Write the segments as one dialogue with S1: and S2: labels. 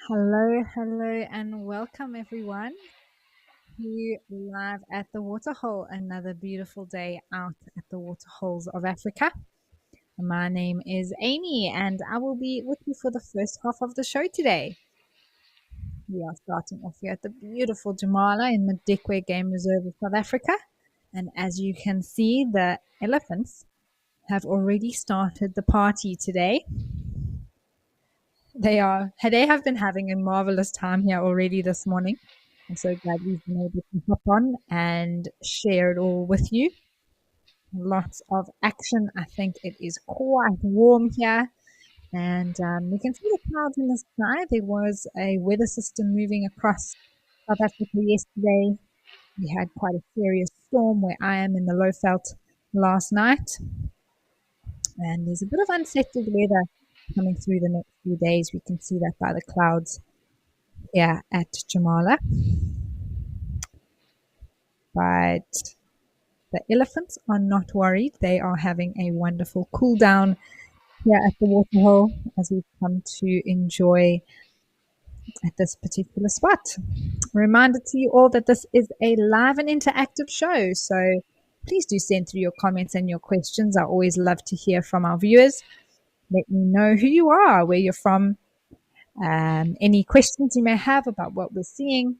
S1: Hello, hello, and welcome everyone to live at the Waterhole. Another beautiful day out at the Waterholes of Africa. My name is Amy, and I will be with you for the first half of the show today. We are starting off here at the beautiful Jamala in Madikwe Game Reserve of South Africa. And as you can see, the elephants have already started the party today. They have been having a marvelous time here already this morning. I'm so glad we've been able to hop on and share it all with you. Lots of action. I think it is quite warm here, and we can see the clouds in the sky. There was a weather system moving across South Africa yesterday. We had quite a serious storm where I am in the low felt last night, and there's a bit of unsettled weather coming through the next few days. We can see that by the clouds here at Jamala. But the elephants are not worried. They are having a wonderful cool down here at the Waterhole as we've come to enjoy at this particular spot. A reminder to you all that this is a live and interactive show, so please do send through your comments and your questions. I always love to hear from our viewers. Let me know who you are, where you're from, any questions you may have about what we're seeing,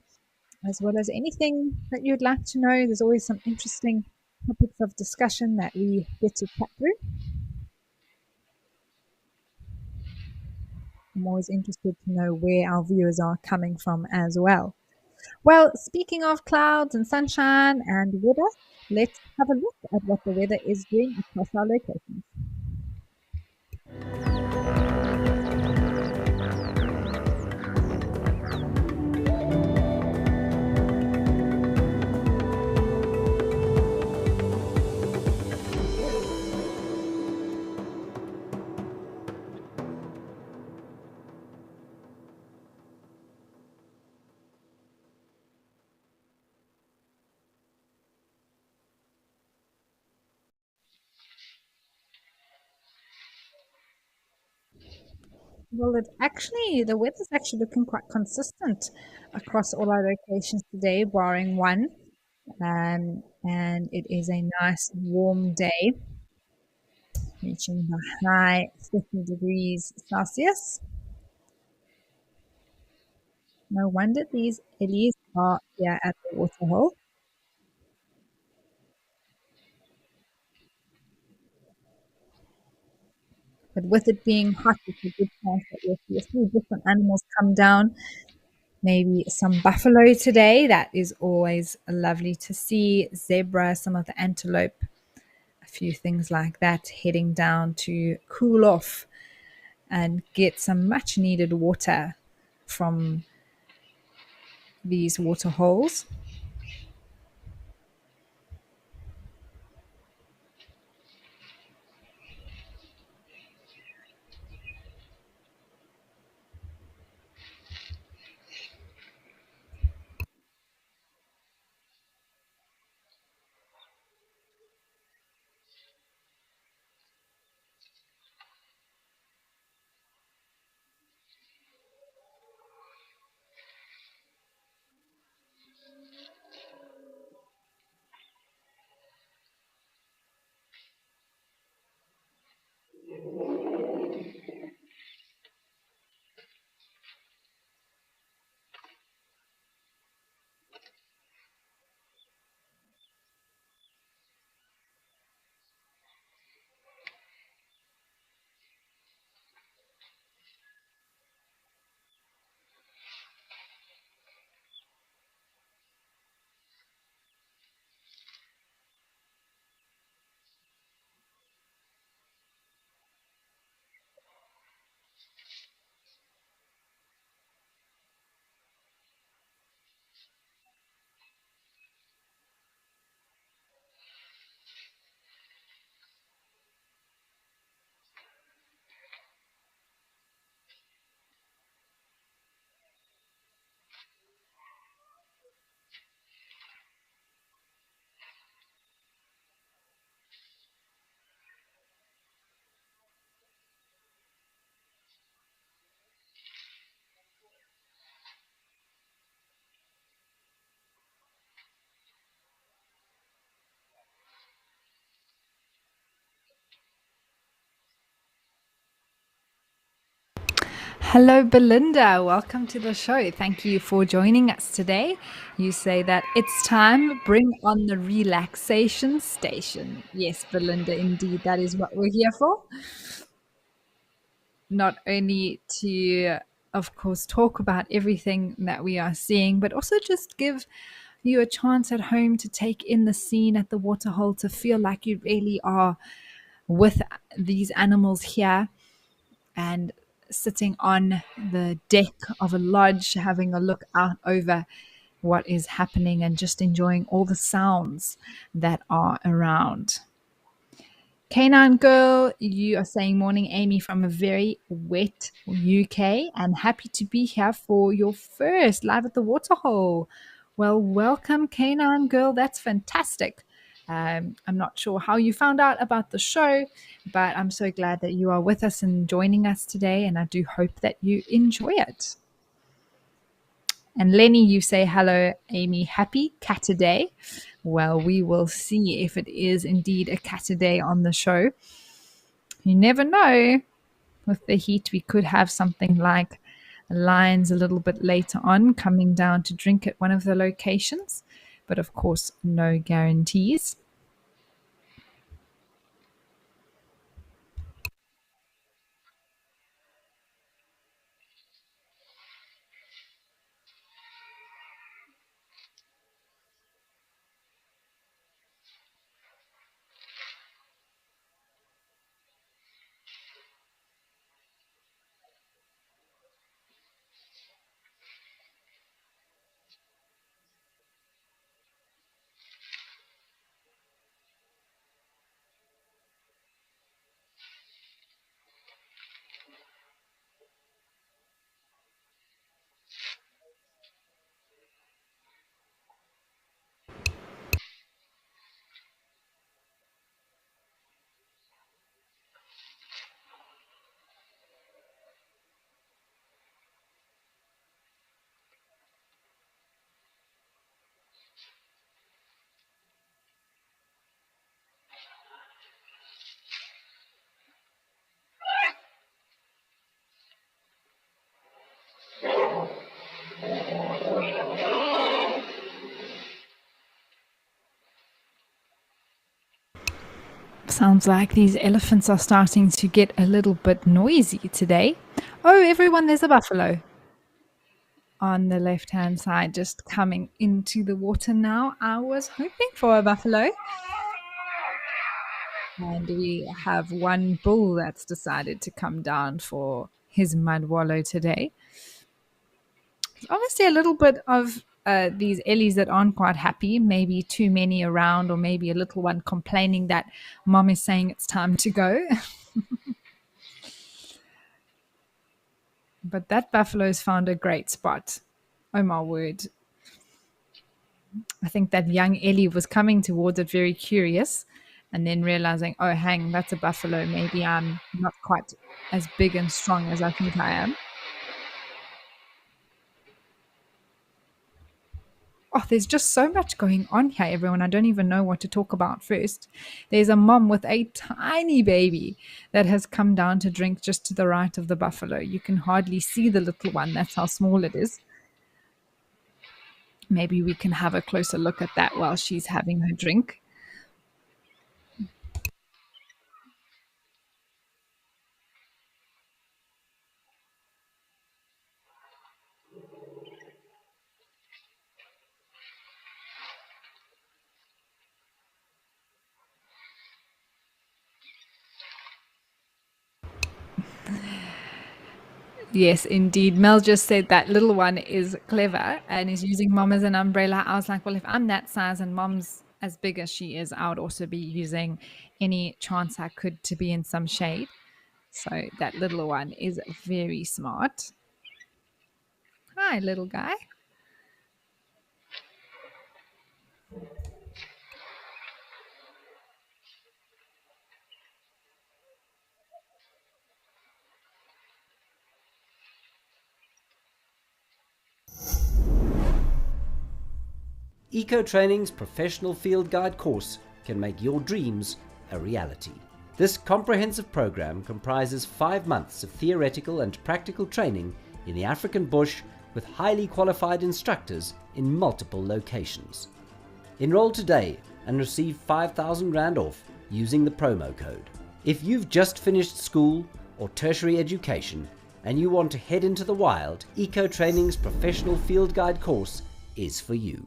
S1: as well as anything that you'd like to know. There's always some interesting topics of discussion that we get to chat through. I'm always interested to know where our viewers are coming from as well. Well, speaking of clouds and sunshine and weather, let's have a look at what the weather is doing across our locations. Well, the weather's actually looking quite consistent across all our locations today, barring one. And it is a nice warm day, reaching the high 50 degrees Celsius. No wonder these ellies are here at the Waterhole. But with it being hot, it's a good chance that you'll see a few different animals come down. Maybe some buffalo today. That is always lovely to see. Zebra, some of the antelope, a few things like that heading down to cool off and get some much needed water from these water holes. Hello, Belinda. Welcome to the show. Thank you for joining us today. You say that it's time, bring on the relaxation station. Yes, Belinda, indeed, that is what we're here for. Not only to, of course, talk about everything that we are seeing, but also just give you a chance at home to take in the scene at the Waterhole, to feel like you really are with these animals here and sitting on the deck of a lodge, having a look out over what is happening and just enjoying all the sounds that are around. Canine Girl, you are saying morning, Amy, from a very wet UK, and happy to be here for your first live at the Waterhole. Well, welcome, Canine Girl. That's fantastic. I'm not sure how you found out about the show, but I'm so glad that you are with us and joining us today, and I do hope that you enjoy it. And Lenny, you say hello, Amy. Happy Cataday. Well, we will see if it is indeed a Cataday on the show. You never know. With the heat, we could have something like lions a little bit later on coming down to drink at one of the locations. But of course, no guarantees. Sounds like these elephants are starting to get a little bit noisy today. Oh, everyone, there's a buffalo on the left hand side just coming into the water now. I was hoping for a buffalo. And we have one bull that's decided to come down for his mud wallow today. Obviously, a little bit of these Ellies that aren't quite happy, maybe too many around, or maybe a little one complaining that mom is saying it's time to go. But that buffalo's found a great spot. Oh my word. I think that young Ellie was coming towards it very curious and then realizing, oh, hang, that's a buffalo. Maybe I'm not quite as big and strong as I think I am. Oh, there's just so much going on here, everyone. I don't even know what to talk about first. There's a mom with a tiny baby that has come down to drink just to the right of the buffalo. You can hardly see the little one. That's how small it is. Maybe we can have a closer look at that while she's having her drink. Yes, indeed. Mel just said that little one is clever and is using mom as an umbrella. I was like, well, if I'm that size and mom's as big as she is, I would also be using any chance I could to be in some shade. So that little one is very smart. Hi, little guy.
S2: Eco Training's professional field guide course can make your dreams a reality. This comprehensive program comprises 5 months of theoretical and practical training in the African bush with highly qualified instructors in multiple locations. Enroll today and receive 5,000 Rand off using the promo code. If you've just finished school or tertiary education and you want to head into the wild, Eco Training's professional field guide course is for you.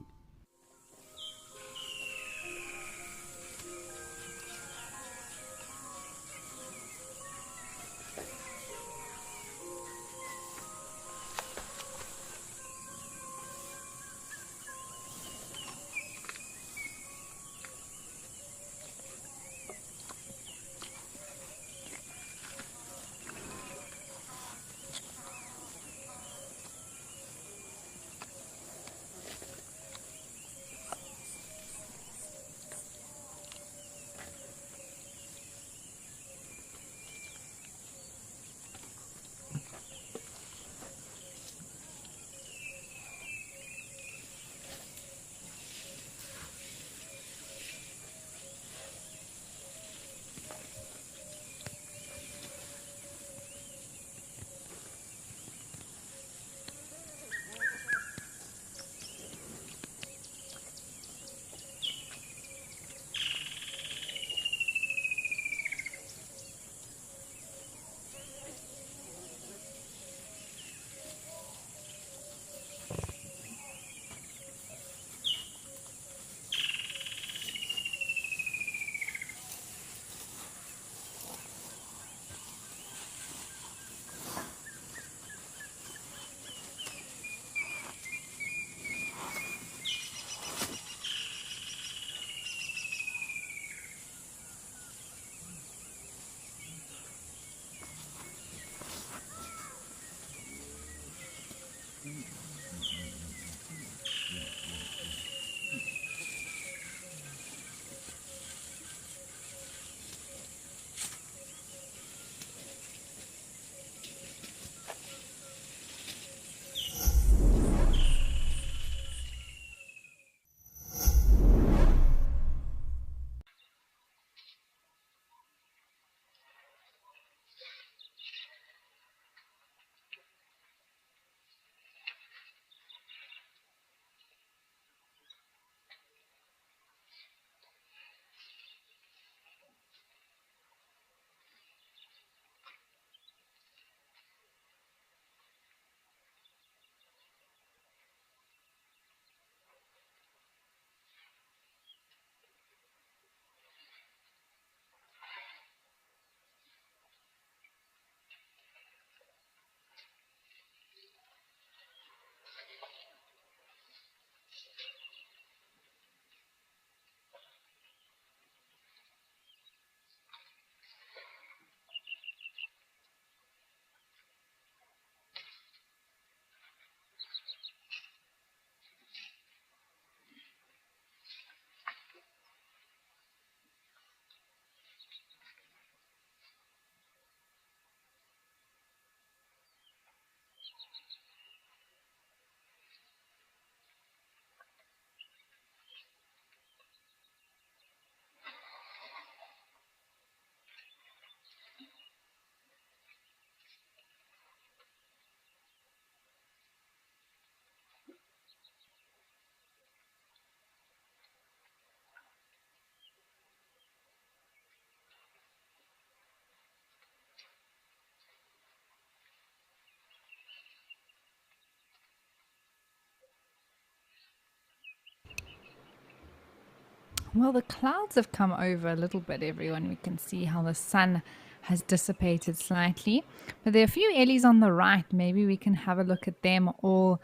S1: Well, the clouds have come over a little bit, everyone. We can see how the sun has dissipated slightly. But there are a few ellies on the right. Maybe we can have a look at them all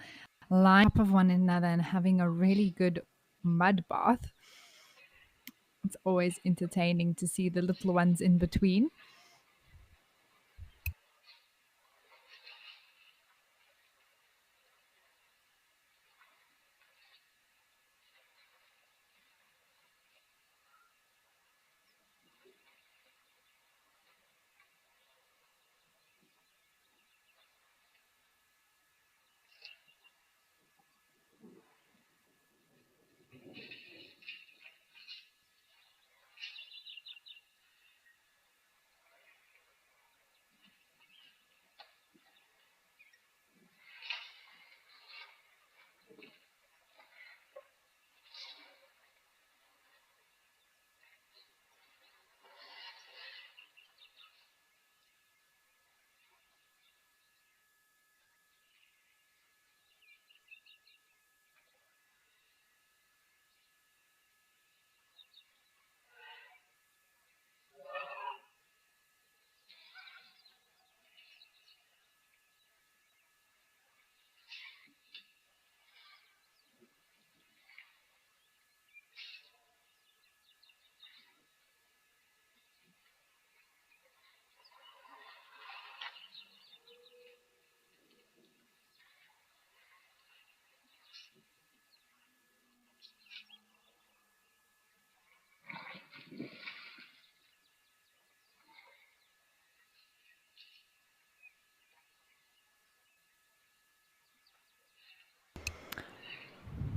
S1: lined up of one another and having a really good mud bath. It's always entertaining to see the little ones in between.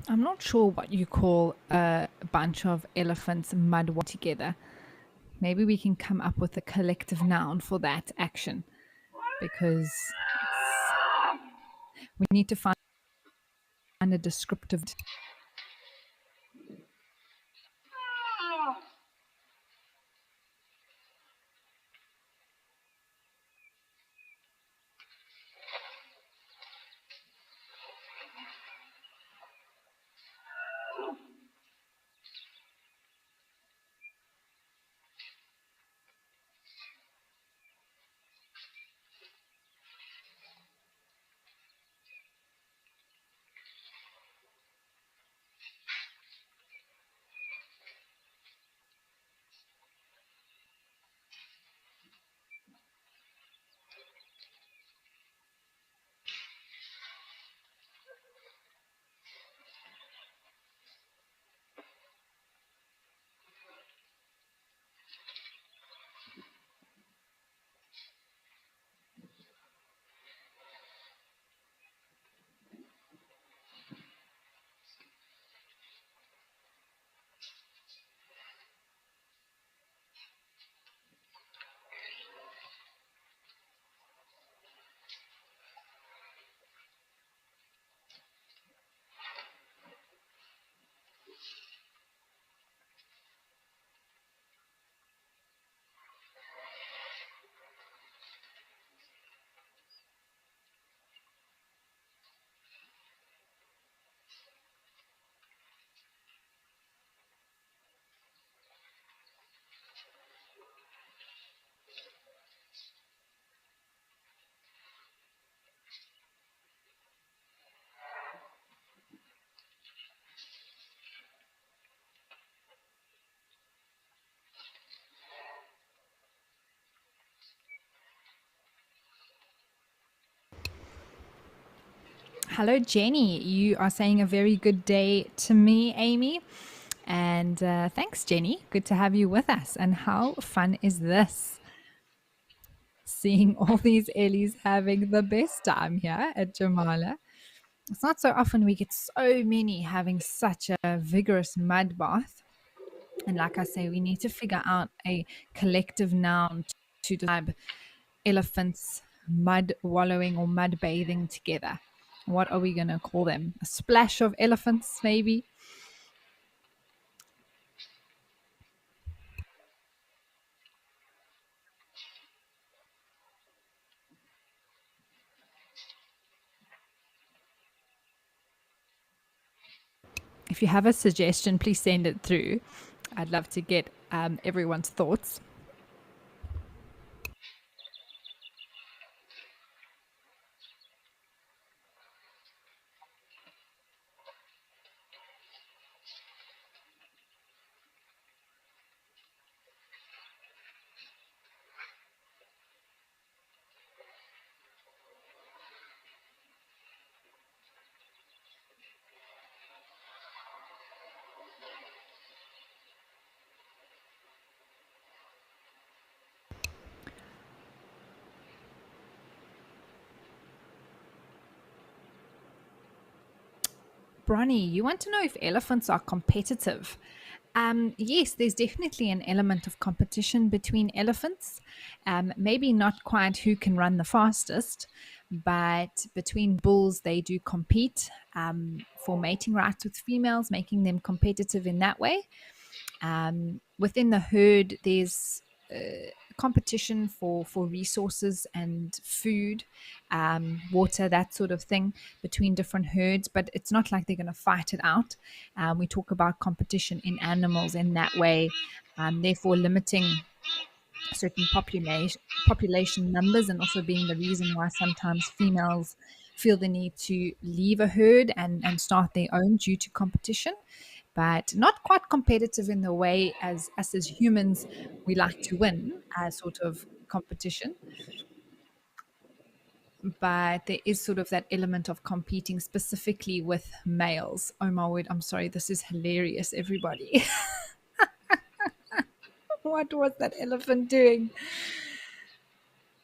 S1: I'm not sure what you call a bunch of elephants mud together. Maybe we can come up with a collective noun for that action because we need to find a descriptive. Hello, Jenny. You are saying a very good day to me, Amy. And thanks, Jenny. Good to have you with us. And how fun is this? Seeing all these Ellies having the best time here at Jamala. It's not so often we get so many having such a vigorous mud bath. And like I say, we need to figure out a collective noun to describe elephants mud wallowing or mud bathing together. What are we going to call them? A splash of elephants, maybe? If you have a suggestion, please send it through. I'd love to get everyone's thoughts. Bronny, you want to know if elephants are competitive? Yes, there's definitely an element of competition between elephants. Maybe not quite who can run the fastest, but between bulls, they do compete for mating rights with females, making them competitive in that way. Within the herd, there's competition for resources and food, water, that sort of thing between different herds, but it's not like they're going to fight it out. We talk about competition in animals in that way, therefore limiting certain population numbers, and also being the reason why sometimes females feel the need to leave a herd and start their own due to competition, but not quite competitive in the way as us as humans we like to win as sort of competition. But there is sort of that element of competing specifically with males. Oh my word, I'm sorry, this is hilarious, everybody. What was that elephant doing?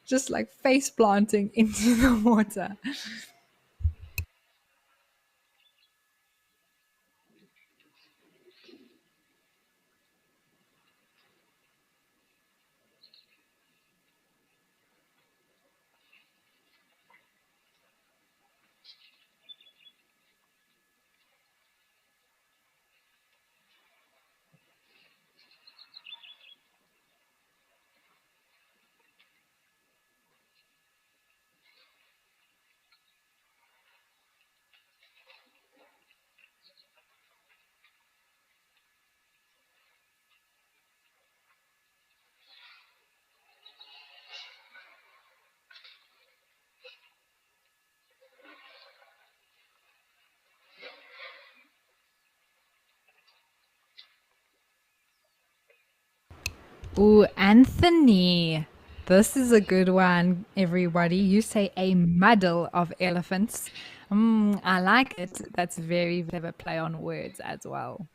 S1: Just like face planting into, the water. Ooh, Anthony. This is a good one, everybody. You say a muddle of elephants. I like it. That's very clever play on words as well.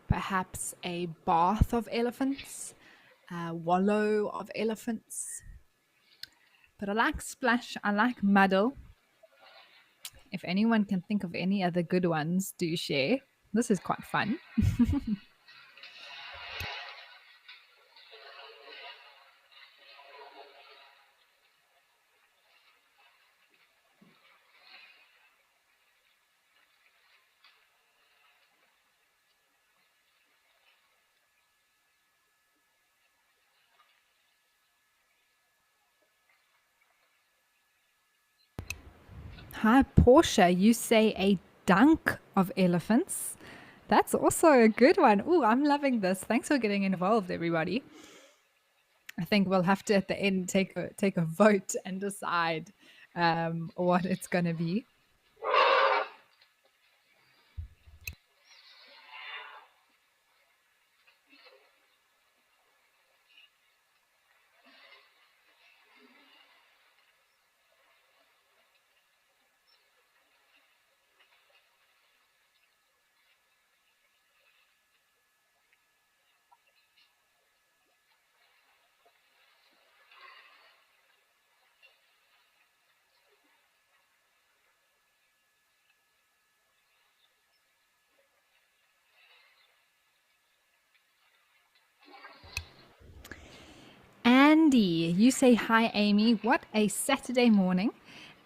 S1: Perhaps a bath of elephants, a wallow of elephants. But I like splash, I like muddle. If anyone can think of any other good ones, do share. This is quite fun. Hi, Portia. You say a dunk of elephants. That's also a good one. Ooh, I'm loving this. Thanks for getting involved, everybody. I think we'll have to at the end take a vote and decide what it's going to be. Andy, you say hi, Amy. What a Saturday morning.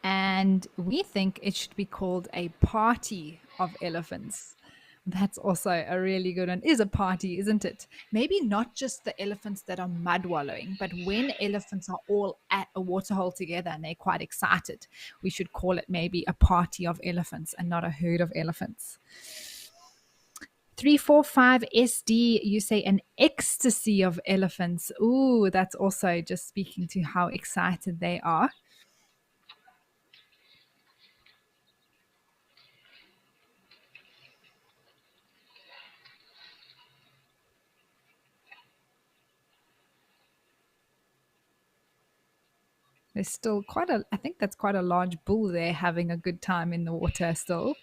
S1: And we think it should be called a party of elephants. That's also a really good one. Is a party, isn't it? Maybe not just the elephants that are mud wallowing, but when elephants are all at a waterhole together and they're quite excited, we should call it maybe a party of elephants and not a herd of elephants. 345 SD, you say an ecstasy of elephants. Ooh, that's also just speaking to how excited they are. There's still I think that's quite a large bull there having a good time in the water still.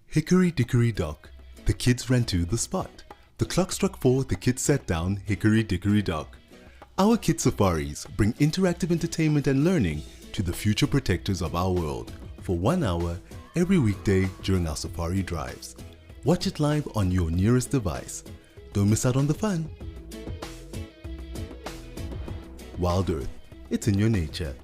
S3: Hickory dickory dock, the kids ran to the spot. The clock struck 4, the kids sat down, hickory dickory dock. Our Kid Safaris bring interactive entertainment and learning to the future protectors of our world for 1 hour every weekday during our safari drives. Watch it live on your nearest device. Don't miss out on the fun. WildEarth, it's in your nature.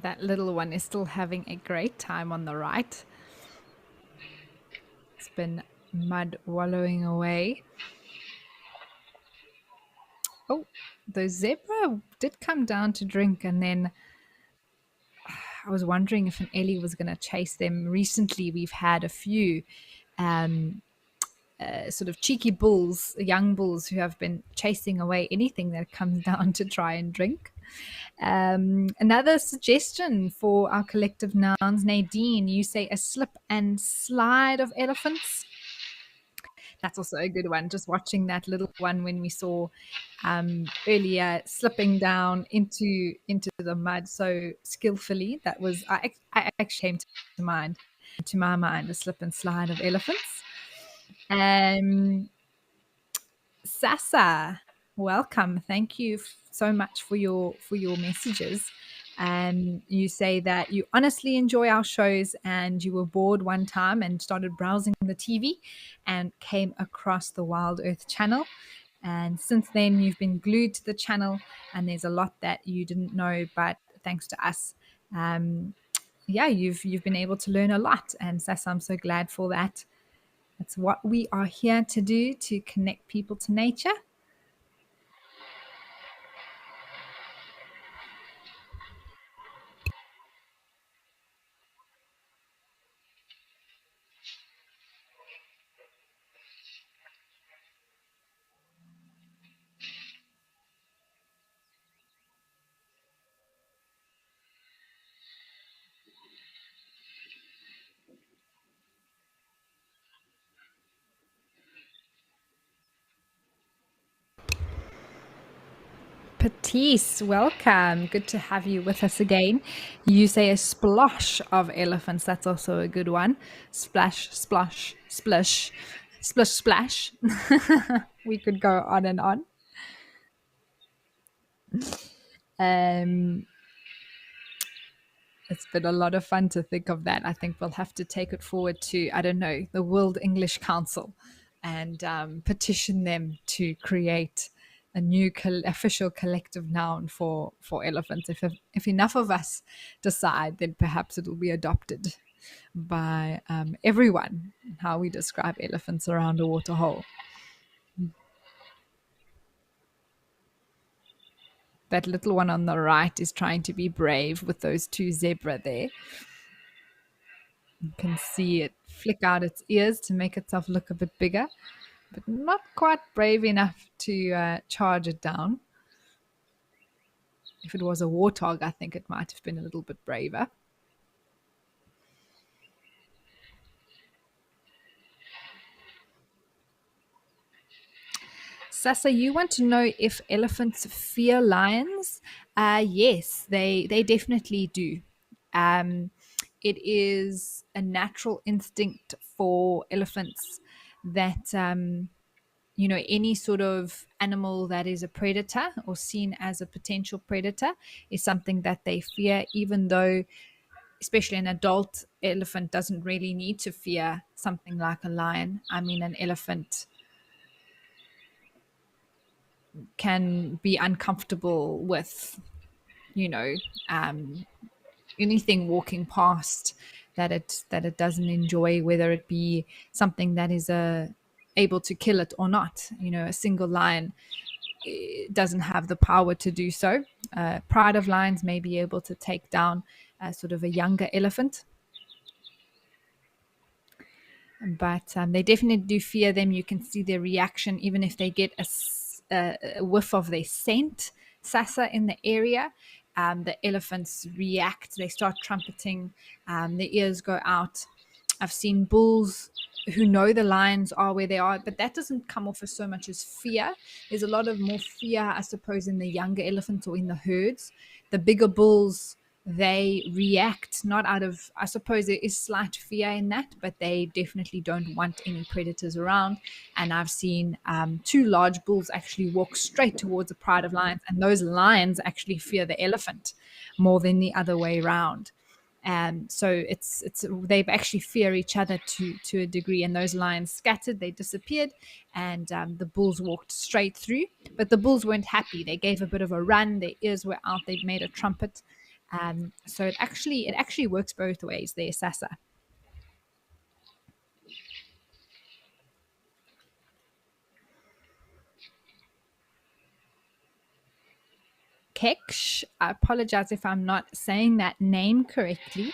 S1: That little one is still having a great time on the right. It's been mud wallowing away. Oh, the zebra did come down to drink, and then I was wondering if an Ellie was going to chase them. Recently, we've had a few um, sort of cheeky bulls, young bulls, who have been chasing away anything that comes down to try and drink. Another suggestion for our collective nouns, Nadine, you say a slip and slide of elephants. That's also a good one. Just watching that little one when we saw earlier slipping down into the mud so skillfully. That was I actually came to my mind a slip and slide of elephants. Sasa, welcome. Thank you so much for your messages. You say that you honestly enjoy our shows, and you were bored one time and started browsing the TV and came across the Wild Earth channel. And since then, you've been glued to the channel, and there's a lot that you didn't know, but thanks to us, yeah, you've been able to learn a lot. And Sasa, I'm so glad for that. That's what we are here to do, to connect people to nature. Patisse, welcome. Good to have you with us again. You say a splosh of elephants. That's also a good one. Splash, splosh, splish, splish, splash. We could go on and on. Um, it's been a lot of fun to think of that. I think we'll have to take it forward to, I don't know, the World English Council, and petition them to create a new official collective noun for elephants. If enough of us decide, then perhaps it will be adopted by everyone, how we describe elephants around a waterhole. That little one on the right is trying to be brave with those two zebra there. You can see it flick out its ears to make itself look a bit bigger, but not quite brave enough to charge it down. If it was a warthog, I think it might have been a little bit braver. Sasa, you want to know if elephants fear lions? Yes, they definitely do. Um, it is a natural instinct for elephants that any sort of animal that is a predator or seen as a potential predator is something that they fear, even though especially an adult elephant doesn't really need to fear something like a lion. I mean, an elephant can be uncomfortable with, you know, um, anything walking past that it doesn't enjoy, whether it be something that is able to kill it or not. A single lion doesn't have the power to do so. Pride of lions may be able to take down sort of a younger elephant, but they definitely do fear them. You can see their reaction, even if they get a whiff of their scent, Sasa, in the area. The elephants react, they start trumpeting, their ears go out. I've seen bulls who know the lions are where they are, but that doesn't come off as so much as fear. There's a lot of more fear, I suppose, in the younger elephants or in the herds. The bigger bulls, they react not out of, I suppose there is slight fear in that, but they definitely don't want any predators around. And I've seen two large bulls actually walk straight towards a pride of lions, and those lions actually fear the elephant more than the other way around. So it's they actually fear each other to a degree, and those lions scattered, they disappeared, and the bulls walked straight through. But the bulls weren't happy. They gave a bit of a run, their ears were out, they'd made a trumpet, So it actually works both ways there, Sasa. Keksh, I apologize if I'm not saying that name correctly,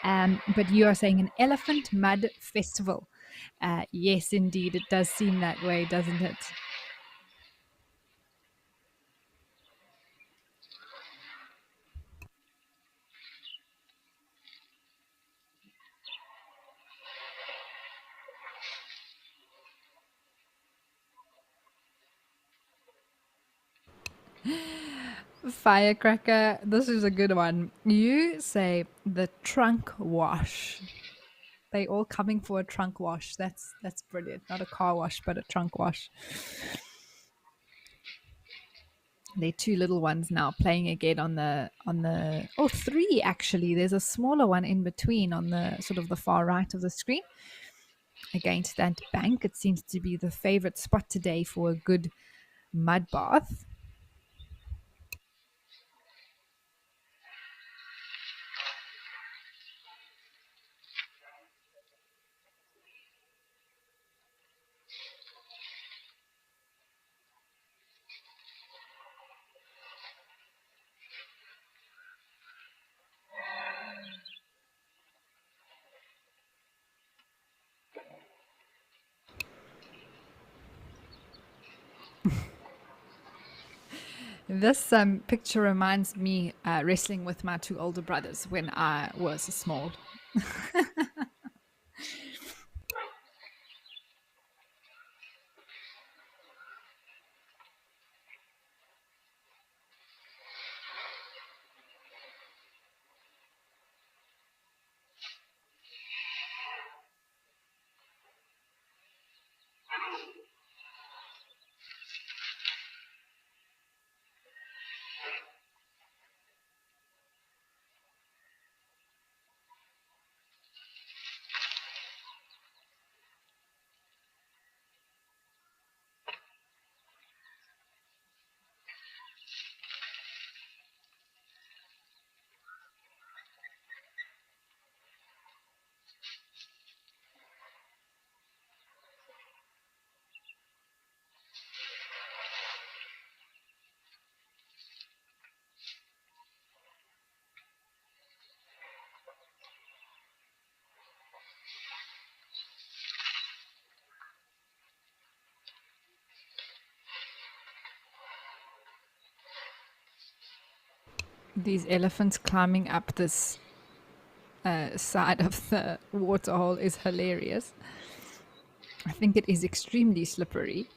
S1: but you are saying an elephant mud festival. Yes, indeed, it does seem that way, doesn't it? Firecracker, this is a good one. You say the trunk wash. They all coming for a trunk wash. That's brilliant. Not a car wash, but a trunk wash. They're two little ones now playing again on the three actually. There's a smaller one in between on the sort of the far right of the screen against that bank. It seems to be the favorite spot today for a good mud bath. This picture reminds me wrestling with my two older brothers when I was small. These elephants climbing up this side of the waterhole is hilarious. I think it is extremely slippery.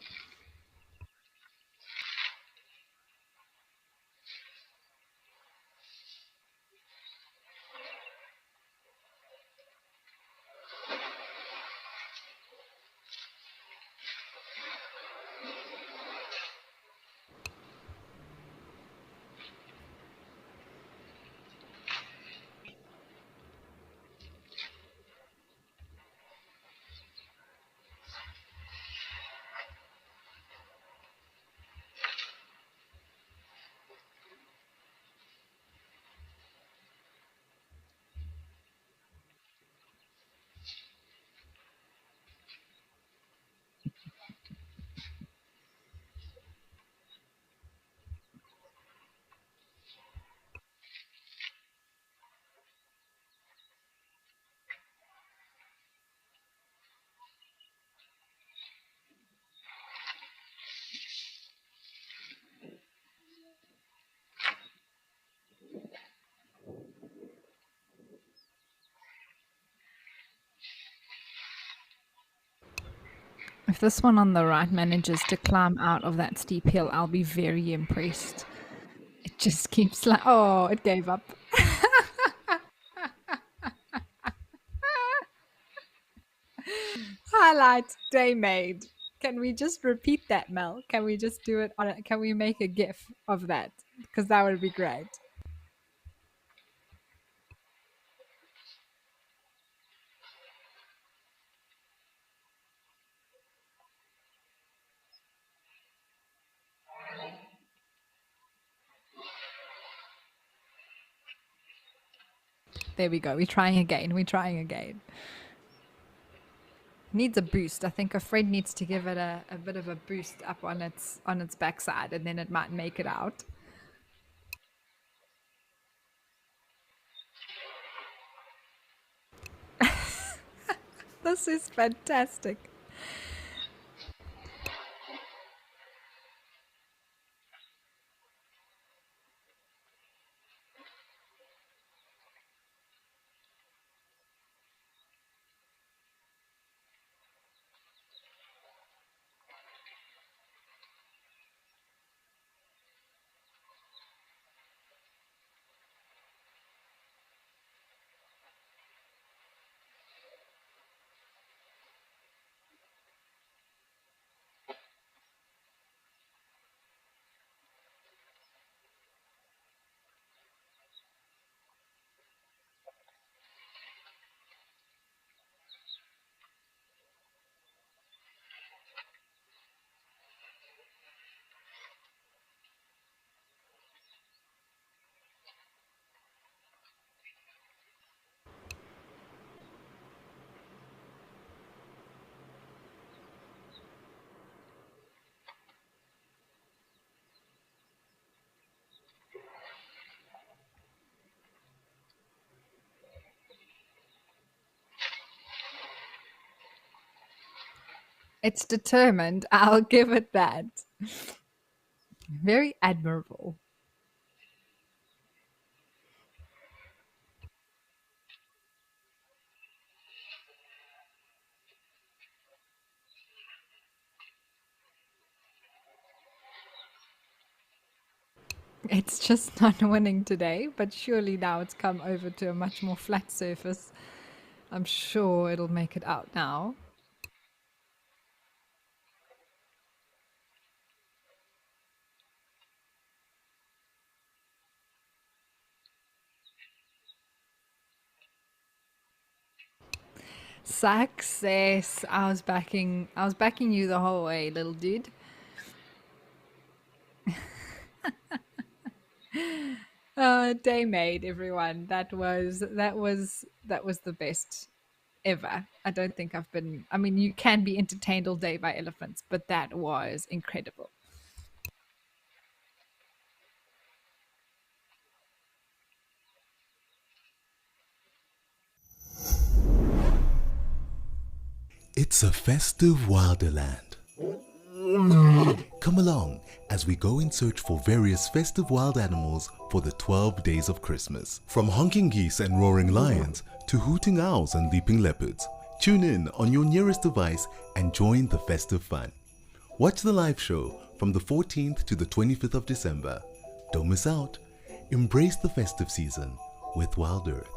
S1: If this one on the right manages to climb out of that steep hill, I'll be very impressed. It just keeps like, oh, it gave up. Highlight day made. Can we just repeat that, Mel? Can we just do it on it? Can we make a GIF of that? Because that would be great. There we go. We're trying again. We're trying again. Needs a boost. I think a friend needs to give it a bit of a boost up on its backside, and then it might make it out. This is fantastic. It's determined. I'll give it that. Very admirable. It's just not winning today, but surely now it's come over to a much more flat surface. I'm sure it'll make it out now. Success. I was backing you the whole way, little dude. Day made, everyone. That was the best ever. I don't think I've been. I mean, you can be entertained all day by elephants, but that was incredible.
S3: It's a festive Wilderland. Come along as we go in search for various festive wild animals for the 12 days of Christmas. From honking geese and roaring lions to hooting owls and leaping leopards. Tune in on your nearest device and join the festive fun. Watch the live show from the 14th to the 25th of December. Don't miss out. Embrace the festive season with WildEarth.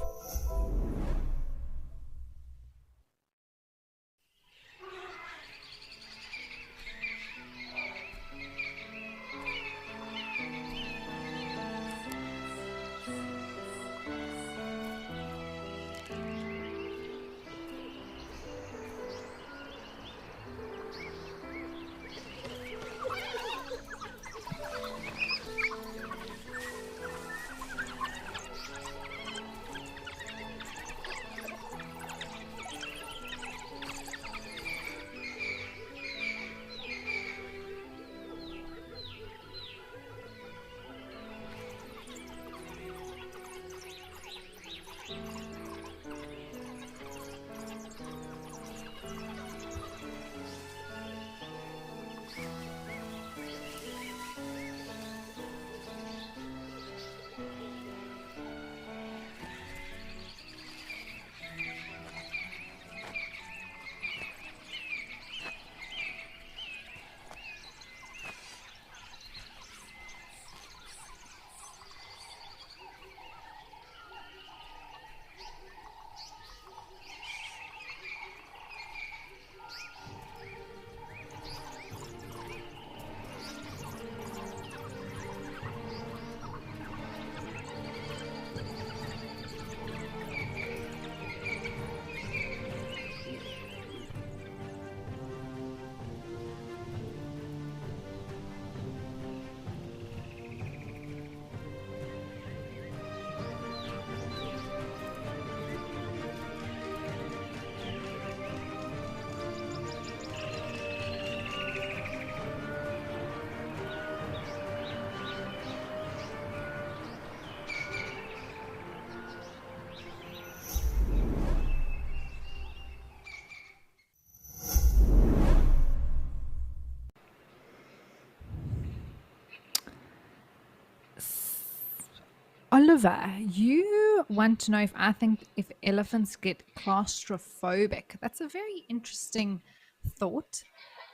S1: Oliver, you want to know if I think if elephants get claustrophobic. That's a very interesting thought.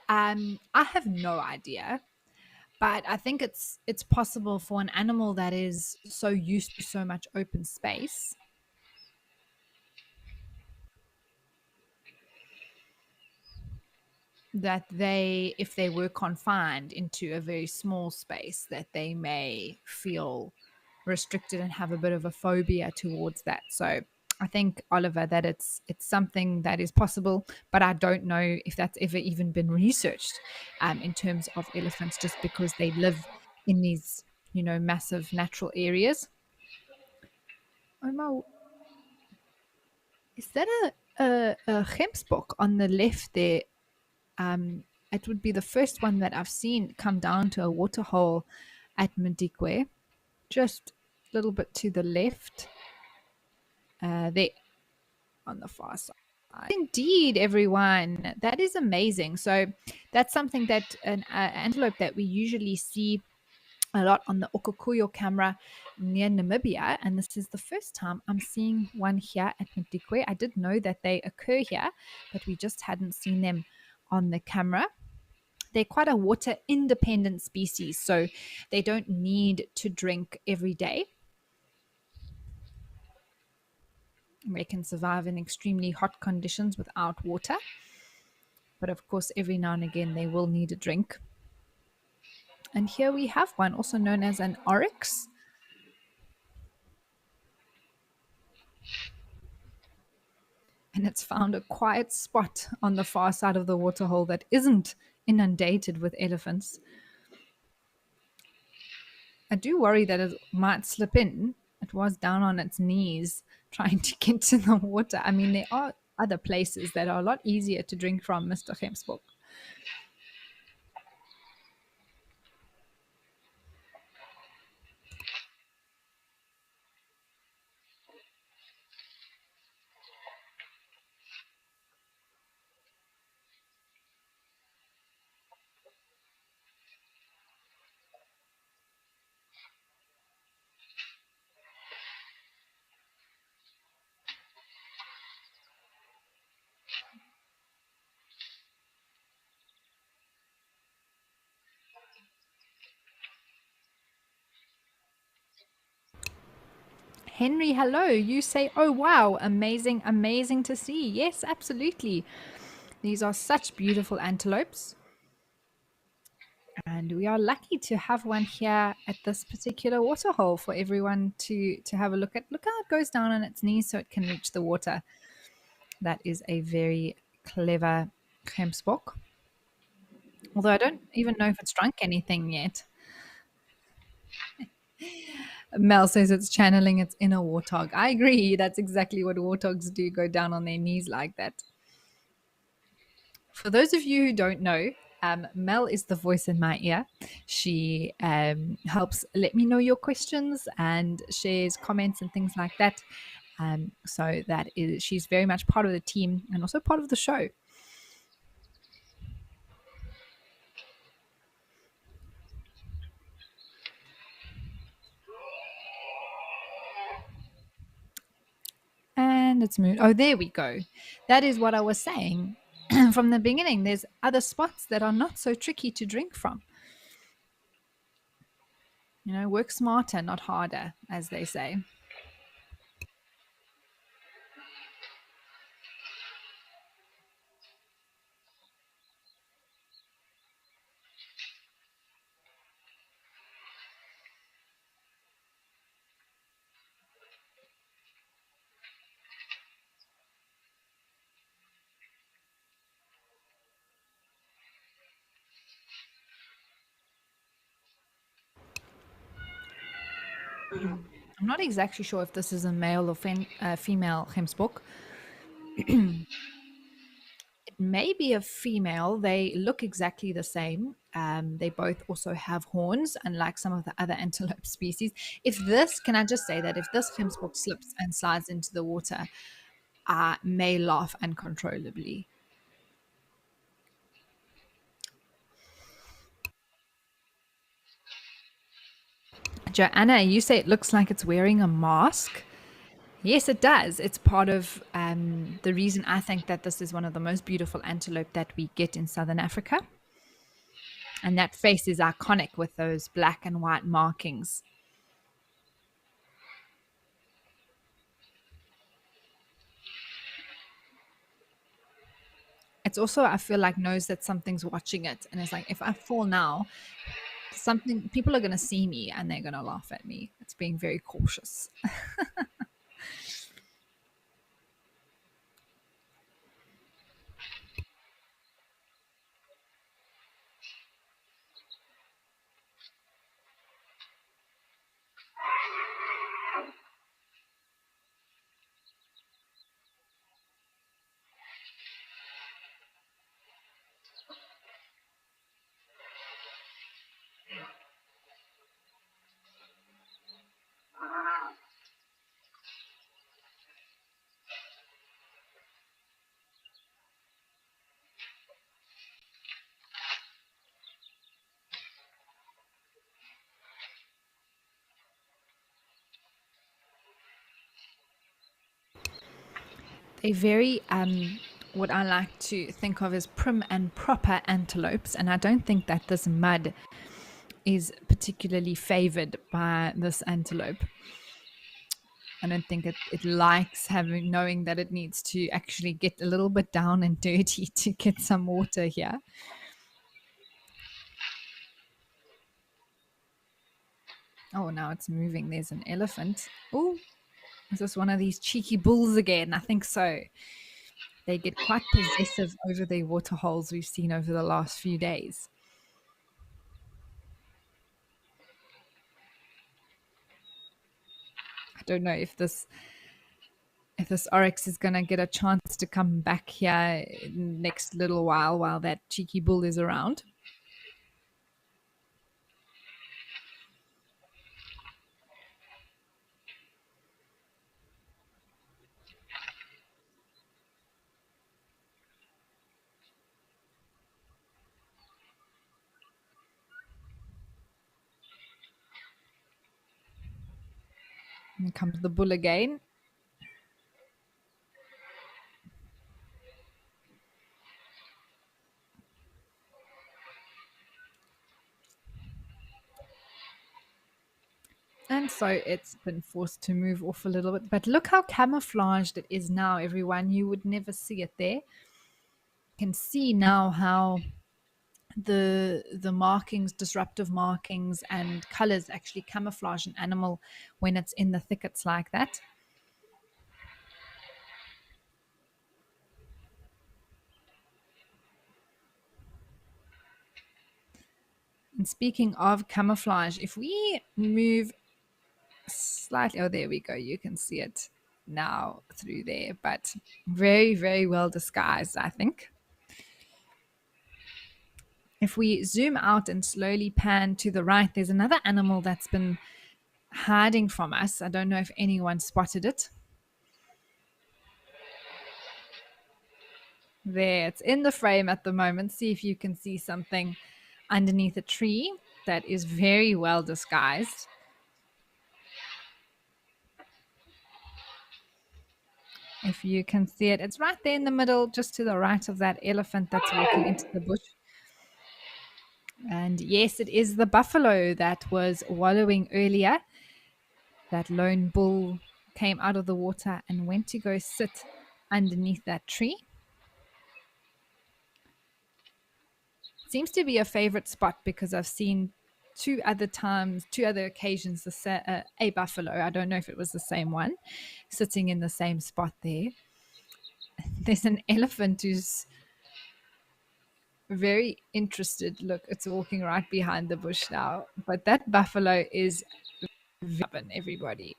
S1: I have no idea, but I think it's possible for an animal that is so used to so much open space that they, if they were confined into a very small space, that they may feel restricted and have a bit of a phobia towards that. So I think, Oliver, that it's something that is possible, but I don't know if that's ever even been researched in terms of elephants, just because they live in these, massive natural areas. Omar, is that a Gemsbok on the left there? Um, it would be the first one that I've seen come down to a waterhole at Madikwe, just a little bit to the left, there on the far side. Indeed, everyone, that is amazing. So that's something that an antelope that we usually see a lot on the Okakuyo camera near Namibia, and this is the first time I'm seeing one here at Madikwe. I did know that they occur here, but we just hadn't seen them on the camera. They're quite a water independent species, so they don't need to drink every day. They can survive in extremely hot conditions without water, but of course, every now and again, they will need a drink. And here we have one, also known as an oryx. And it's found a quiet spot on the far side of the waterhole that isn't inundated with elephants. I do worry that it might slip in. It was down on its knees trying to get to the water. I mean, there are other places that are a lot easier to drink from, Mr. Gemsbok. Henry, hello. You say, oh, wow, amazing, amazing to see. Yes, absolutely. These are such beautiful antelopes. And we are lucky to have one here at this particular waterhole for everyone to have a look at. Look how it goes down on its knees so it can reach the water. That is a very clever Kempsbok. Although I don't even know if it's drunk anything yet. Mel says it's channeling its inner warthog. I agree. That's exactly what warthogs do, go down on their knees like that. For those of you who don't know, Mel is the voice in my ear. She helps let me know your questions and shares comments and things like that. So that is, she's very much part of the team and also part of the show. And it's moved. Oh, there we go. That is what I was saying from the beginning. There's other spots that are not so tricky to drink from. Work smarter, not harder, as they say. I'm not exactly sure if this is a male or female Gemsbok. It may be a female. They look exactly the same. They both also have horns, unlike some of the other antelope species. Can I just say that if this Gemsbok slips and slides into the water, I may laugh uncontrollably. Joanna, you say it looks like it's wearing a mask. Yes, it does. It's part of the reason I think that this is one of the most beautiful antelope that we get in southern Africa. And that face is iconic with those black and white markings. It's also, I feel like, knows that something's watching it. And it's like, if I fall now, something, people are going to see me and they're going to laugh at me. It's being very cautious. They're very, what I like to think of as prim and proper antelopes. And I don't think that this mud is particularly favored by this antelope. I don't think it likes knowing that it needs to actually get a little bit down and dirty to get some water here. Oh, now it's moving. There's an elephant. Oh, is this one of these cheeky bulls again? I think so. They get quite possessive over their water holes we've seen over the last few days. I don't know if this oryx is going to get a chance to come back here next little while that cheeky bull is around. And comes the bull again. And so it's been forced to move off a little bit. But look how camouflaged it is now, everyone. You would never see it there. You can see now how the markings, disruptive markings and colors actually camouflage an animal when it's in the thickets like that. And speaking of camouflage, if we move slightly, oh, there we go, you can see it now through there, but very, very well disguised, I think. If we zoom out and slowly pan to the right, there's another animal that's been hiding from us. I don't know if anyone spotted it. There, it's in the frame at the moment. See if you can see something underneath a tree that is very well disguised. If you can see it, it's right there in the middle, just to the right of that elephant that's walking into the bush. And yes, it is the buffalo that was wallowing earlier. That lone bull came out of the water and went to go sit underneath that tree. Seems to be a favorite spot because I've seen two other occasions, a buffalo, I don't know if it was the same one, sitting in the same spot there. There's an elephant who's very interested. Look, it's walking right behind the bush now. But that buffalo is stubborn, everybody.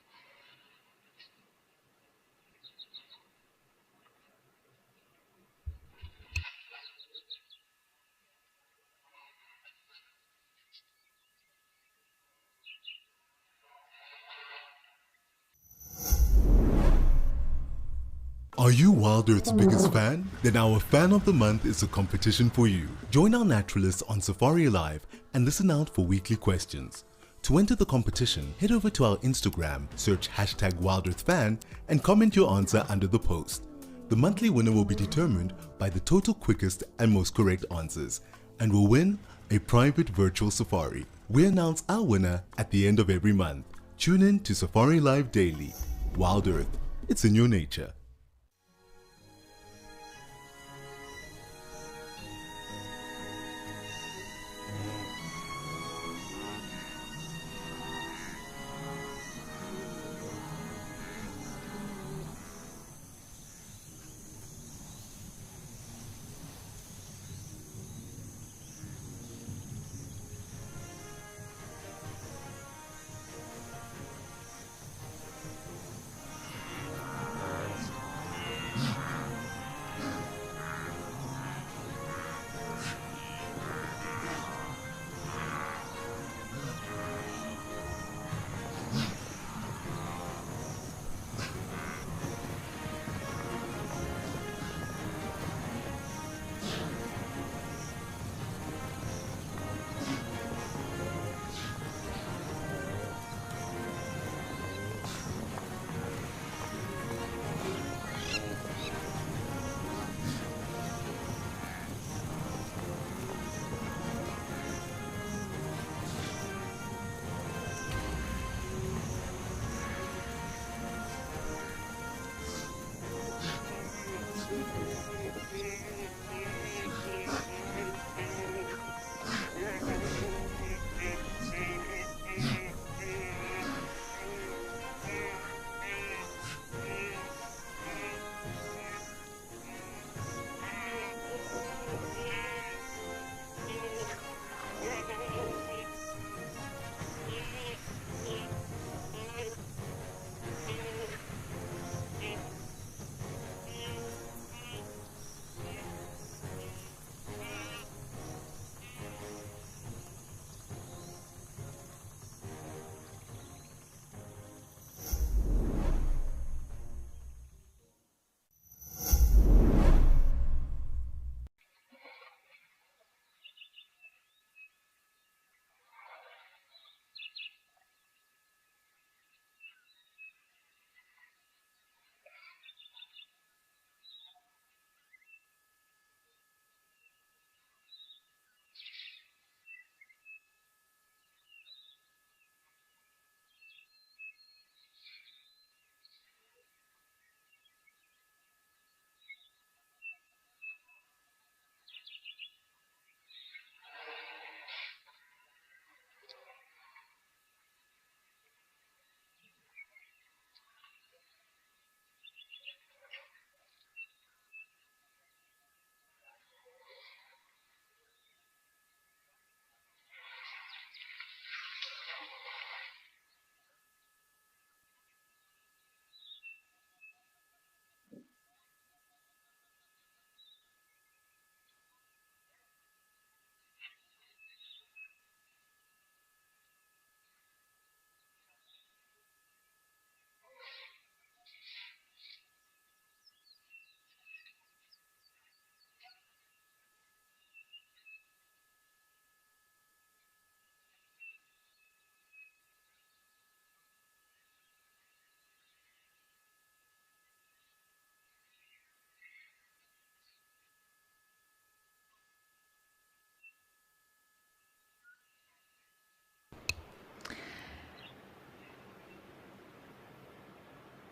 S3: Are you WildEarth's biggest fan? Then our Fan of the Month is a competition for you. Join our naturalists on Safari Live and listen out for weekly questions. To enter the competition, head over to our Instagram, search hashtag WildEarthFan, and comment your answer under the post. The monthly winner will be determined by the total quickest and most correct answers, and will win a private virtual safari. We announce our winner at the end of every month. Tune in to Safari Live Daily. Wild Earth, it's in your nature.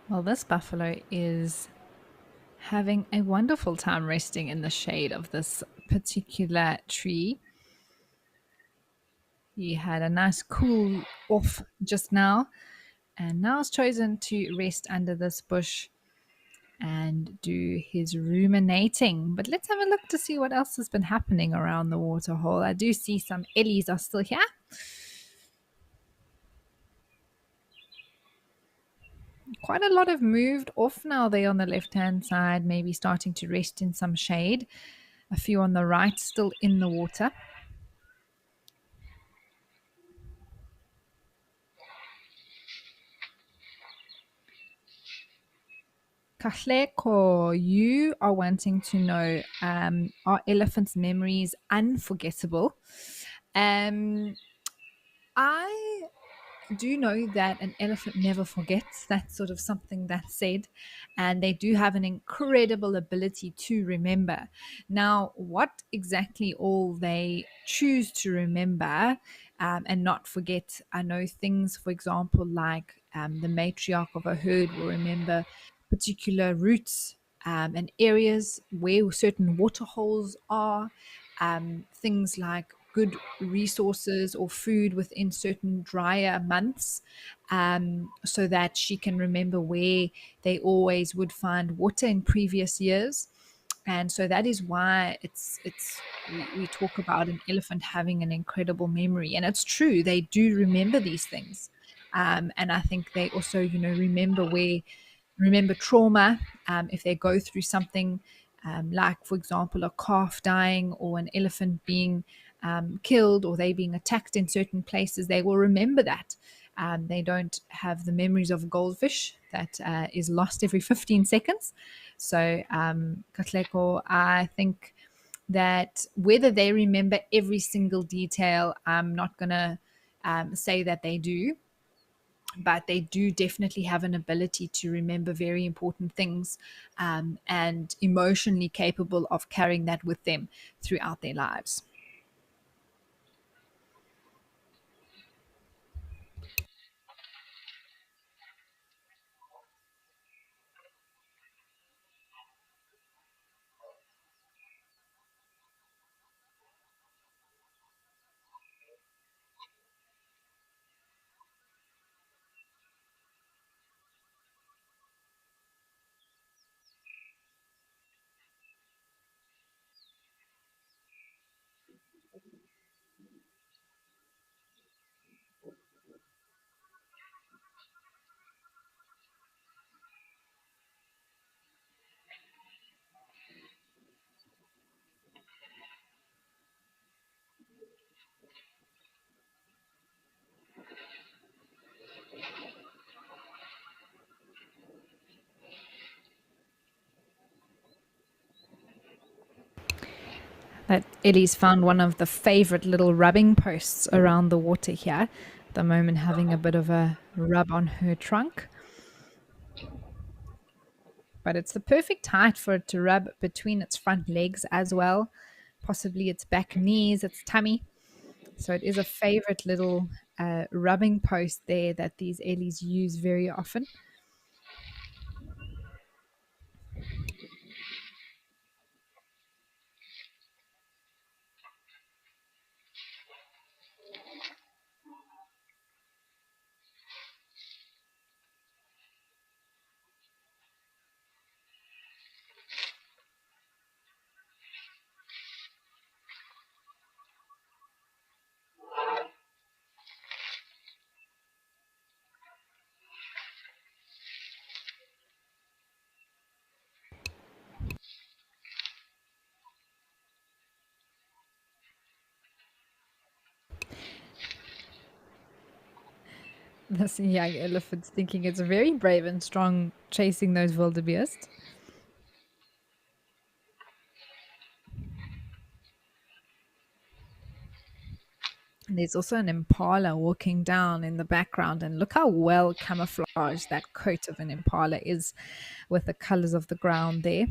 S1: Well, this buffalo is having a wonderful time resting in the shade of this particular tree. He had a nice cool off just now, and now has chosen to rest under this bush and do his ruminating. But let's have a look to see what else has been happening around the waterhole. I do see some ellies are still here. Quite a lot have moved off now there on the left-hand side, maybe starting to rest in some shade. A few on the right still in the water. Kahleko, you are wanting to know, are elephants' memories unforgettable? I do know that an elephant never forgets. That's sort of something that's said. And they do have an incredible ability to remember. Now, what exactly all they choose to remember and not forget, I know things, for example, like the matriarch of a herd will remember particular routes and areas where certain water holes are, things like good resources or food within certain drier months, so that she can remember where they always would find water in previous years. And so that is why we talk about an elephant having an incredible memory, and it's true, they do remember these things. And I think they also, remember trauma, if they go through something, like, for example, a calf dying or an elephant being killed or they being attacked in certain places. They will remember that. They don't have the memories of a goldfish that is lost every 15 seconds. So, Katleko, I think that whether they remember every single detail, I'm not going to say that they do, but they do definitely have an ability to remember very important things, and emotionally capable of carrying that with them throughout their lives. That Ellie's found one of the favorite little rubbing posts around the water here. At the moment, having a bit of a rub on her trunk. But it's the perfect height for it to rub between its front legs as well, possibly its back knees, its tummy. So it is a favorite little rubbing post there that these Ellies use very often. This young elephant's thinking it's very brave and strong chasing those wildebeest. And there's also an impala walking down in the background, and look how well camouflaged that coat of an impala is with the colors of the ground there.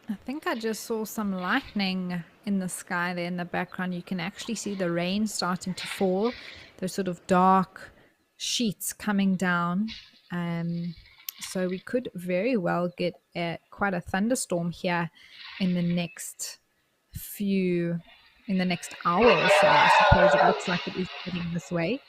S1: I think I just saw some lightning in the sky there in the background. You can actually see the rain starting to fall. Those sort of dark sheets coming down. So we could very well get quite a thunderstorm here in the next few, in the next hour or so. I suppose it looks like it is heading this way.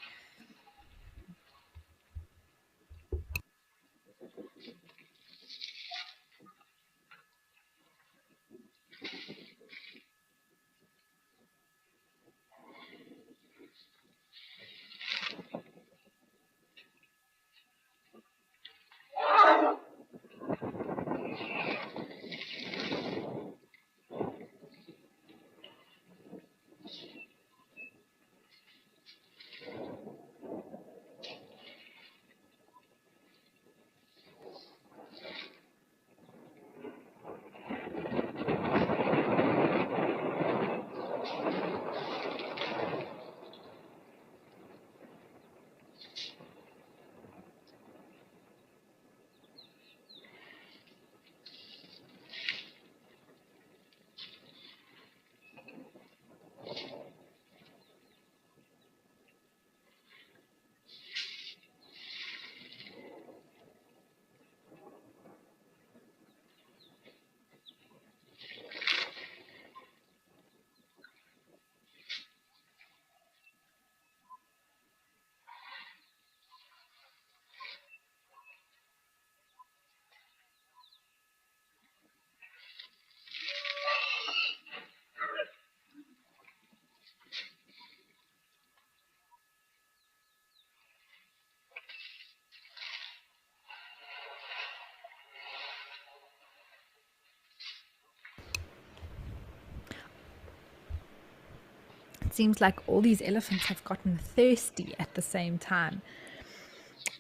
S1: seems like all these elephants have gotten thirsty at the same time.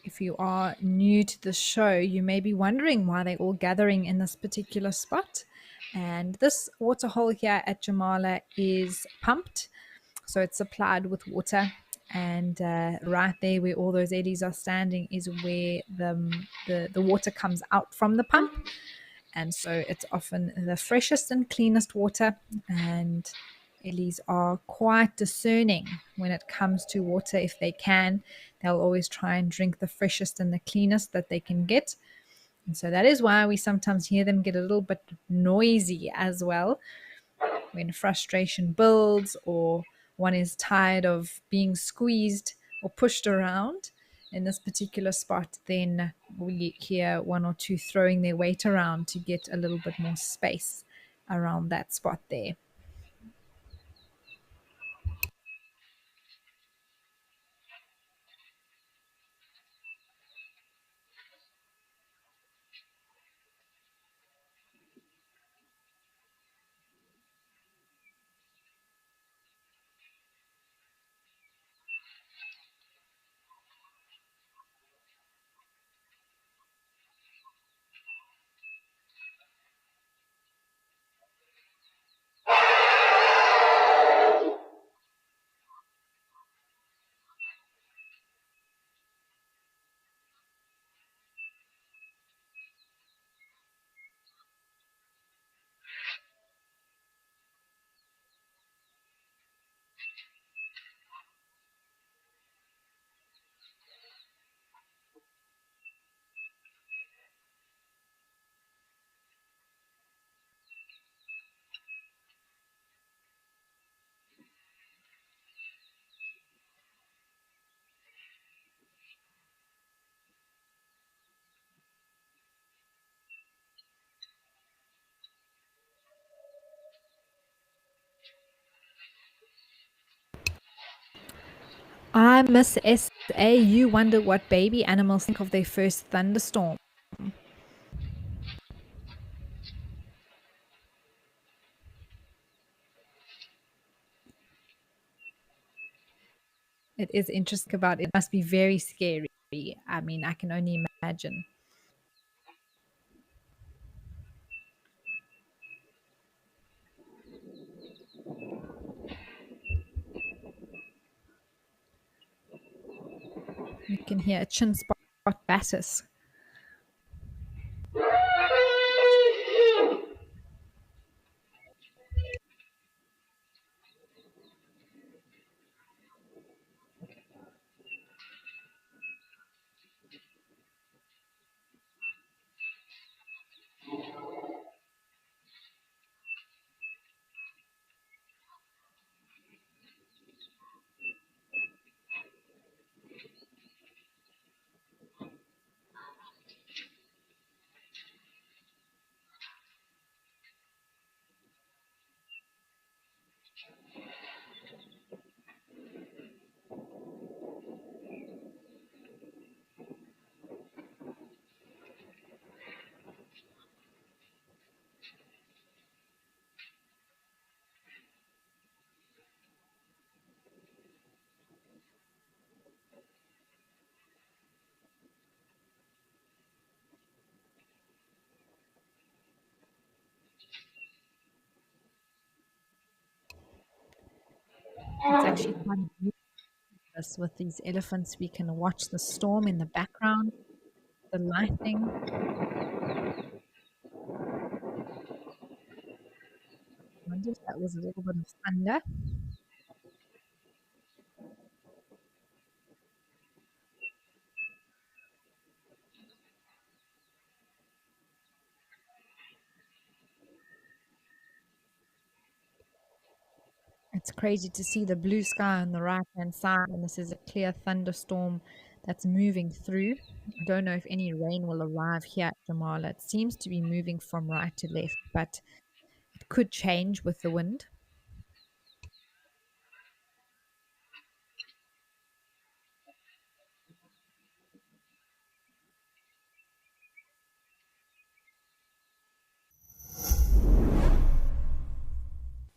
S1: If you are new to the show, you may be wondering why they're all gathering in this particular spot. And this water hole here at Jamala is pumped, so it's supplied with water. And right there, where all those eddies are standing, is where the water comes out from the pump. And so it's often the freshest and cleanest water. And Ellies are quite discerning when it comes to water. If they can, they'll always try and drink the freshest and the cleanest that they can get. And so that is why we sometimes hear them get a little bit noisy as well when frustration builds or one is tired of being squeezed or pushed around in this particular spot. Then we hear one or two throwing their weight around to get a little bit more space around that spot there. I miss SA. You wonder what baby animals think of their first thunderstorm. It is interesting about it. Must be very scary. I mean, I can only imagine. You can hear a chin spot batis. It's actually quite beautiful with these elephants. We can watch the storm in the background, the lightning. I wonder if that was a little bit of thunder. It's crazy to see the blue sky on the right hand side, and this is a clear thunderstorm that's moving through. I don't know if any rain will arrive here at Jamala. It seems to be moving from right to left, but it could change with the wind.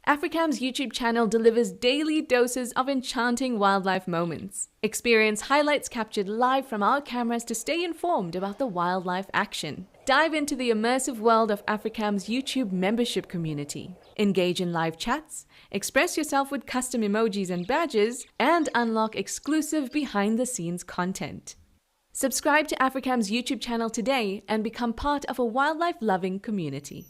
S4: Africam's YouTube channel delivers daily doses of enchanting wildlife moments. Experience highlights captured live from our cameras to stay informed about the wildlife action. Dive into the immersive world of Africam's YouTube membership community. Engage in live chats, express yourself with custom emojis and badges, and unlock exclusive behind-the-scenes content. Subscribe to Africam's YouTube channel today and become part of a wildlife-loving community.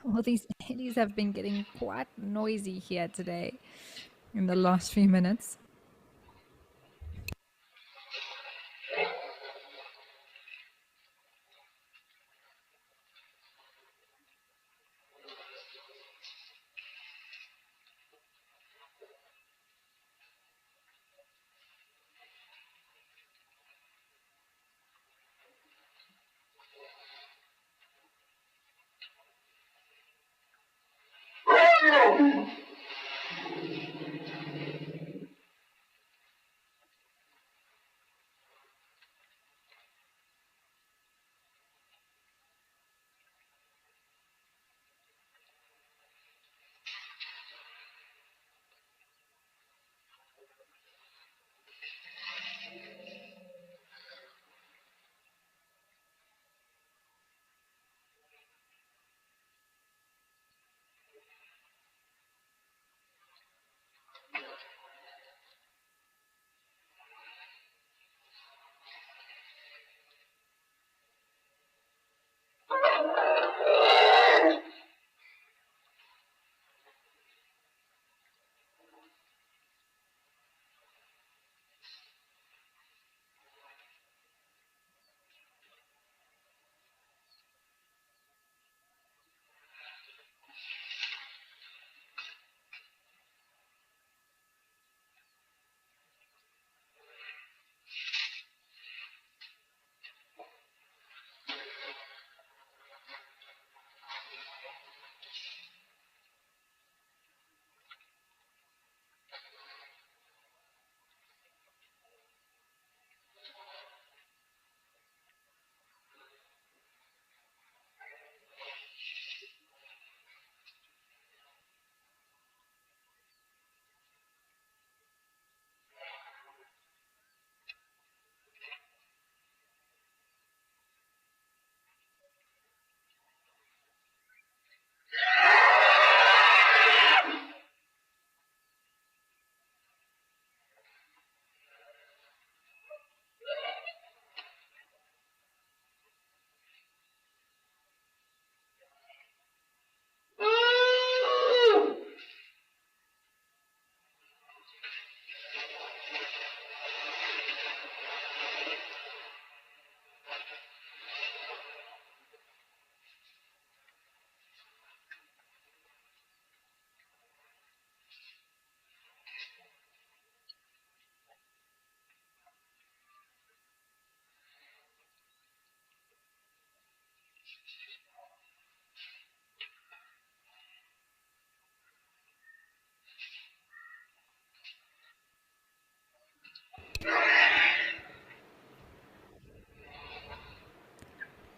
S1: Well, these ladies have been getting quite noisy here today in the last few minutes.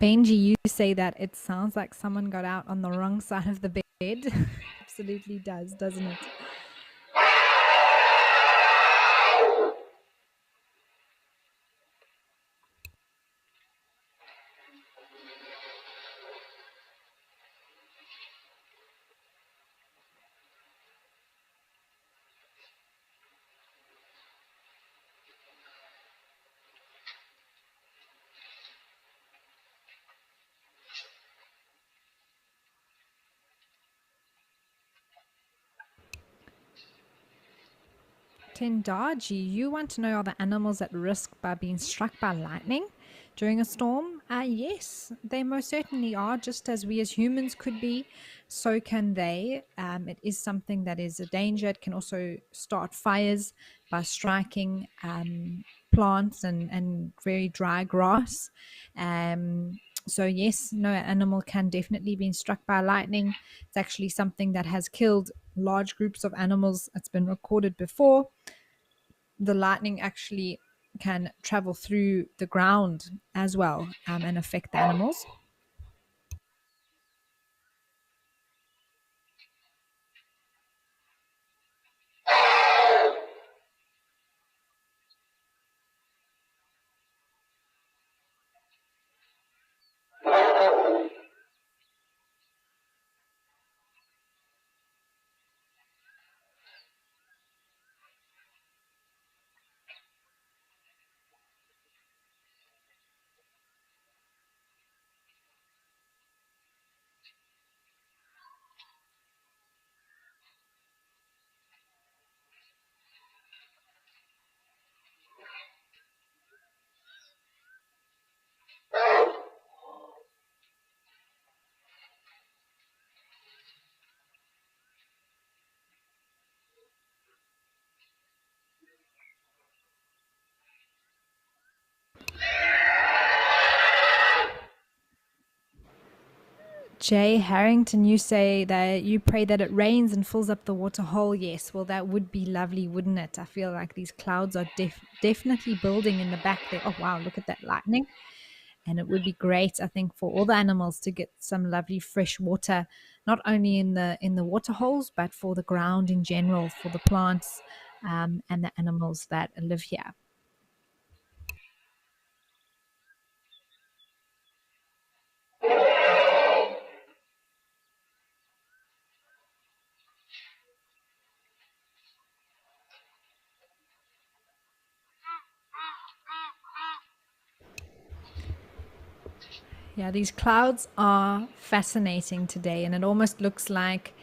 S1: Benji, you say that it sounds like someone got out on the wrong side of the bed. Absolutely does, doesn't it? Tendaji, you want to know, are the animals at risk by being struck by lightning during a storm? Yes, they most certainly are, just as we as humans could be, so can they. It is something that is a danger. It can also start fires by striking plants and very dry grass. So yes, no animal can definitely be struck by lightning. It's actually something that has killed large groups of animals. It's been recorded before. The lightning actually can travel through the ground as well, and affect the animals. Jay Harrington, you say that you pray that it rains and fills up the waterhole. Yes, well, that would be lovely, wouldn't it? I feel like these clouds are definitely building in the back there. Oh, wow, look at that lightning. And it would be great, I think, for all the animals to get some lovely fresh water, not only in the water holes, but for the ground in general, for the plants, and the animals that live here. Yeah, these clouds are fascinating today, and it almost looks like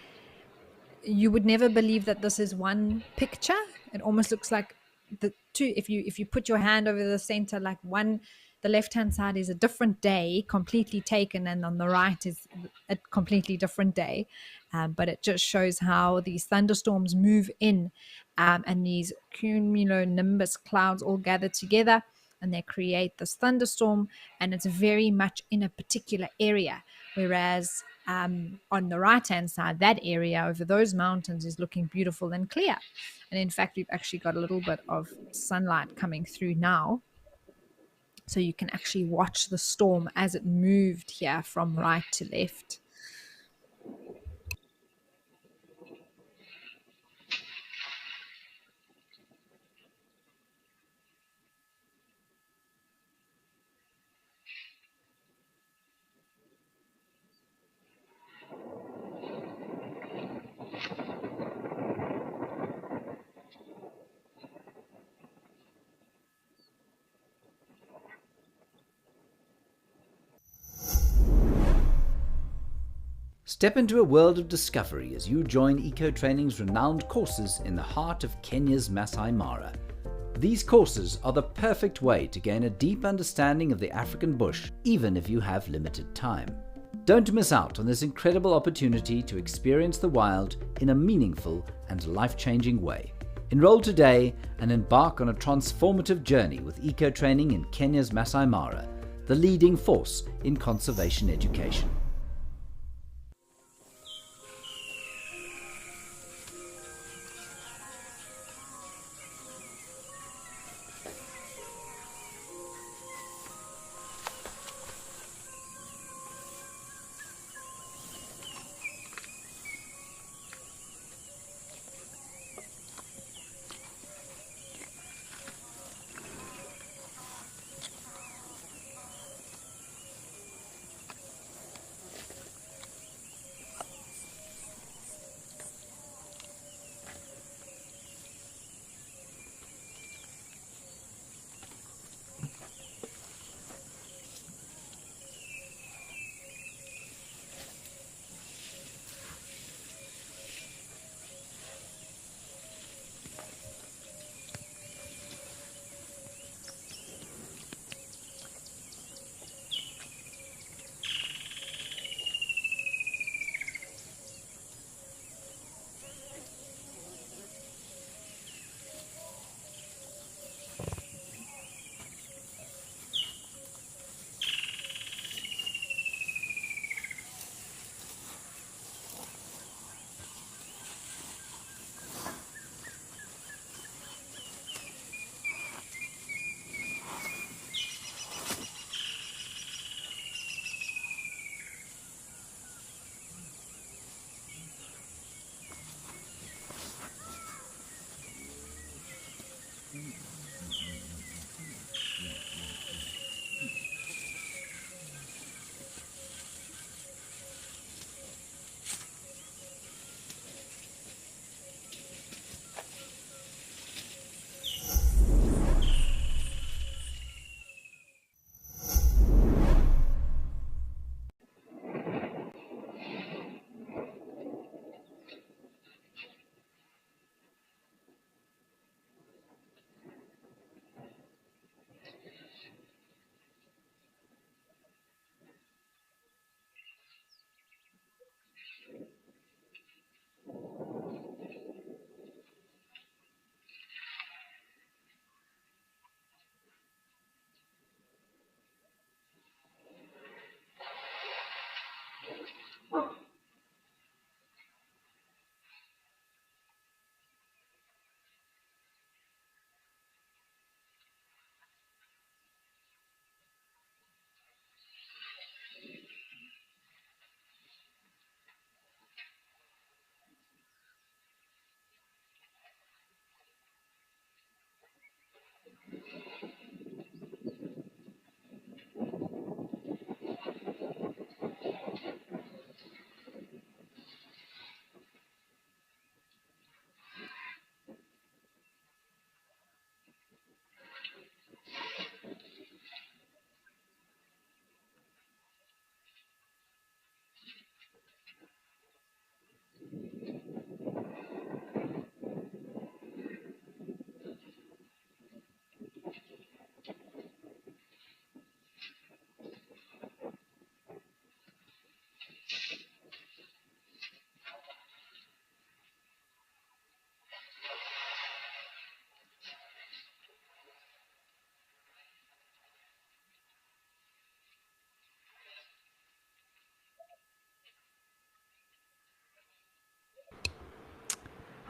S1: you would never believe that this is one picture. It almost looks like the two, if you put your hand over the center, like one, the left hand side is a different day completely taken, and on the right is a completely different day. But it just shows how these thunderstorms move in, and these cumulonimbus clouds all gather together and they create this thunderstorm, and it's very much in a particular area. Whereas on the right hand side, that area over those mountains is looking beautiful and clear. And in fact, we've actually got a little bit of sunlight coming through now. So you can actually watch the storm as it moved here from right to left.
S2: Step into a world of discovery as you join Eco Training's renowned courses in the heart of Kenya's Masai Mara. These courses are the perfect way to gain a deep understanding of the African bush, even if you have limited time. Don't miss out on this incredible opportunity to experience the wild in a meaningful and life-changing way. Enroll today and embark on a transformative journey with Eco Training in Kenya's Masai Mara, the leading force in conservation education.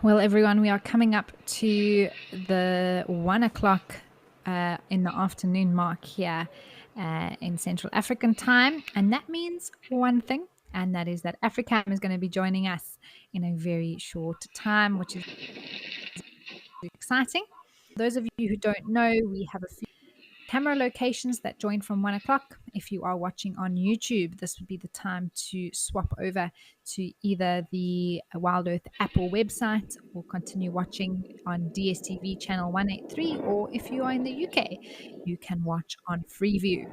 S1: Well, everyone, we are coming up to the 1 o'clock in the afternoon mark here in Central African time. And that means one thing, and that is that Africam is going to be joining us in a very short time, which is exciting. For those of you who don't know, we have a few camera locations that join from 1 o'clock. If you are watching on YouTube, this would be the time to swap over to either the WildEarth app or website, or continue watching on DSTV channel 183, or if you are in the UK, you can watch on Freeview.